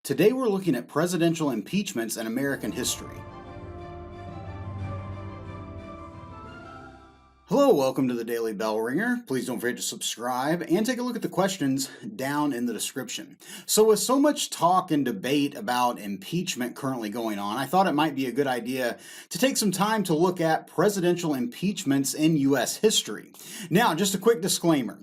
Today we're looking at presidential impeachments in American history. Hello, welcome to the Daily Bellringer. Please don't forget to subscribe and take a look at the questions down in the description. So with so much talk and debate about impeachment currently going on, I thought it might be a good idea to take some time to look at presidential impeachments in U.S. history. Now, just a quick disclaimer.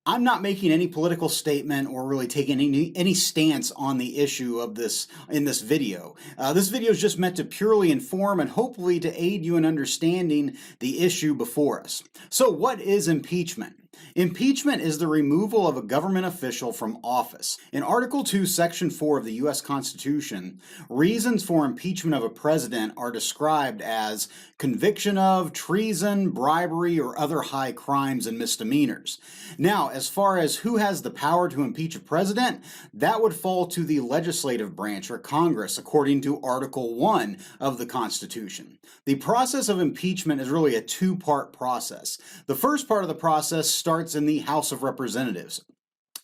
I'm not making any political statement or really taking any stance on the issue of this in this video. This video is just meant to purely inform and hopefully to aid you in understanding the issue before us. So what is impeachment? Impeachment is the removal of a government official from office. In Article 2, Section 4 of the U.S. Constitution, reasons for impeachment of a president are described as conviction of treason, bribery, or other high crimes and misdemeanors. Now, as far as who has the power to impeach a president, that would fall to the legislative branch or Congress, according to Article 1 of the Constitution. The process of impeachment is really a two-part process. The first part of the process starts in the House of Representatives,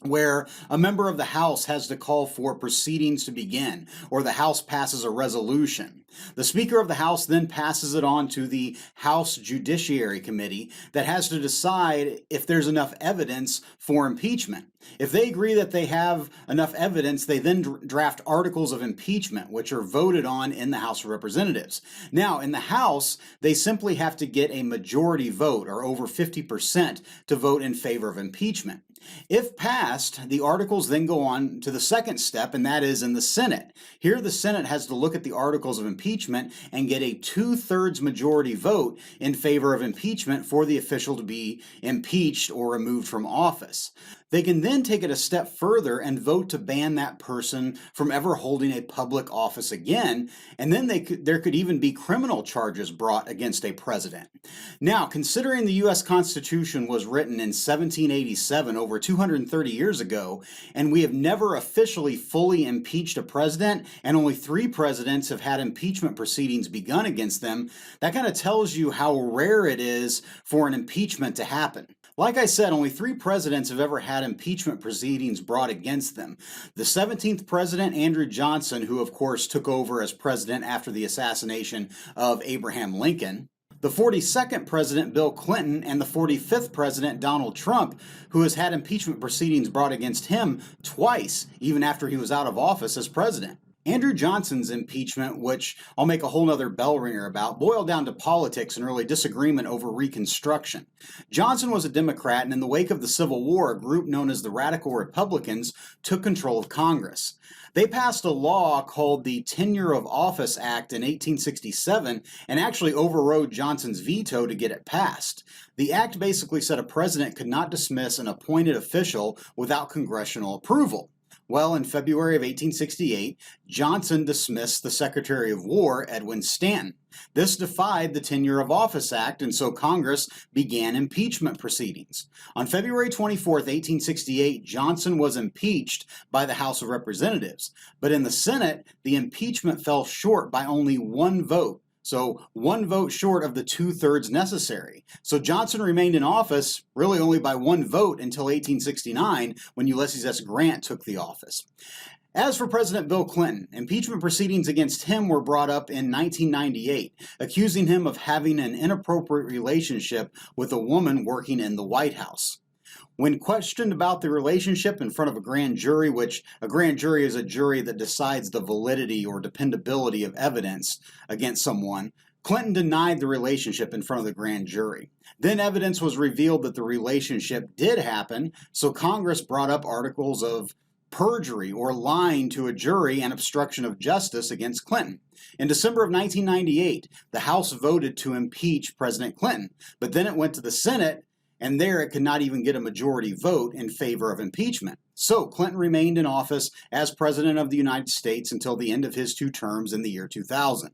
where a member of the House has to call for proceedings to begin, or the House passes a resolution. The Speaker of the House then passes it on to the House Judiciary Committee that has to decide if there's enough evidence for impeachment. If they agree that they have enough evidence, they then draft articles of impeachment, which are voted on in the House of Representatives. Now, in the House, they simply have to get a majority vote, or over 50%, to vote in favor of impeachment. If passed, the articles then go on to the second step, and that is in the Senate. Here, the Senate has to look at the articles of impeachment and get a 2/3 majority vote in favor of impeachment for the official to be impeached or removed from office. They can then take it a step further and vote to ban that person from ever holding a public office again, and then there could even be criminal charges brought against a president. Now, considering the U.S. Constitution was written in 1787, over 230 years ago, and we have never officially fully impeached a president, and only 3 presidents have had impeachment proceedings begun against them, that kind of tells you how rare it is for an impeachment to happen. Like I said, only 3 presidents have ever had impeachment proceedings brought against them. The 17th president, Andrew Johnson, who of course took over as president after the assassination of Abraham Lincoln. The 42nd president, Bill Clinton, and the 45th president, Donald Trump, who has had impeachment proceedings brought against him twice, even after he was out of office as president. Andrew Johnson's impeachment, which I'll make a whole nother bell ringer about, boiled down to politics and really disagreement over Reconstruction. Johnson was a Democrat, and in the wake of the Civil War, a group known as the Radical Republicans took control of Congress. They passed a law called the Tenure of Office Act in 1867 and actually overrode Johnson's veto to get it passed. The act basically said a president could not dismiss an appointed official without congressional approval. Well, in February of 1868, Johnson dismissed the Secretary of War, Edwin Stanton. This defied the Tenure of Office Act, and so Congress began impeachment proceedings. On February 24, 1868, Johnson was impeached by the House of Representatives. But in the Senate, the impeachment fell short by only 1 vote. So 1 vote short of the 2/3 necessary. So Johnson remained in office really only by 1 vote until 1869 when Ulysses S. Grant took the office. As for President Bill Clinton, impeachment proceedings against him were brought up in 1998, accusing him of having an inappropriate relationship with a woman working in the White House. When questioned about the relationship in front of a grand jury, which a grand jury is a jury that decides the validity or dependability of evidence against someone, Clinton denied the relationship in front of the grand jury. Then evidence was revealed that the relationship did happen, so Congress brought up articles of perjury or lying to a jury and obstruction of justice against Clinton. In December of 1998, the House voted to impeach President Clinton, but then it went to the Senate, and there it could not even get a majority vote in favor of impeachment. So Clinton remained in office as President of the United States until the end of his 2 terms in the year 2000.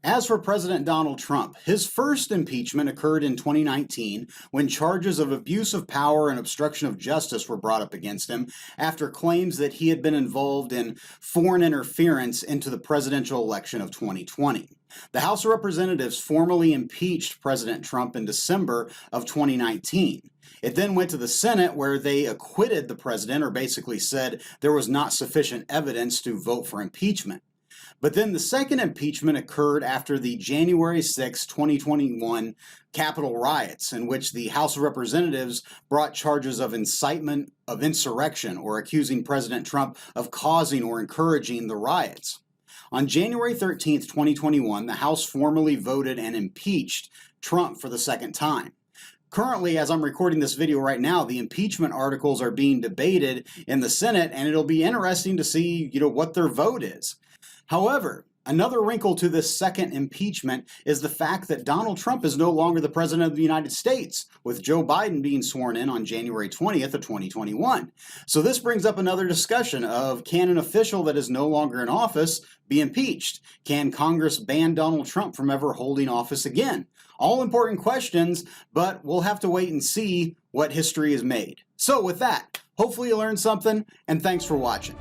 As for President Donald Trump, his first impeachment occurred in 2019 when charges of abuse of power and obstruction of justice were brought up against him after claims that he had been involved in foreign interference into the presidential election of 2020. The House of Representatives formally impeached President Trump in December of 2019. It then went to the Senate, where they acquitted the president, or basically said there was not sufficient evidence to vote for impeachment. But then the second impeachment occurred after the January 6, 2021 Capitol riots, in which the House of Representatives brought charges of incitement of insurrection, or accusing President Trump of causing or encouraging the riots. On January 13, 2021, the House formally voted and impeached Trump for the second time. Currently, as I'm recording this video right now, the impeachment articles are being debated in the Senate, and it'll be interesting to see, what their vote is. However, another wrinkle to this second impeachment is the fact that Donald Trump is no longer the president of the United States, with Joe Biden being sworn in on January 20th of 2021. So this brings up another discussion of, can an official that is no longer in office be impeached? Can Congress ban Donald Trump from ever holding office again? All important questions, but we'll have to wait and see what history is made. So with that, hopefully you learned something, and thanks for watching.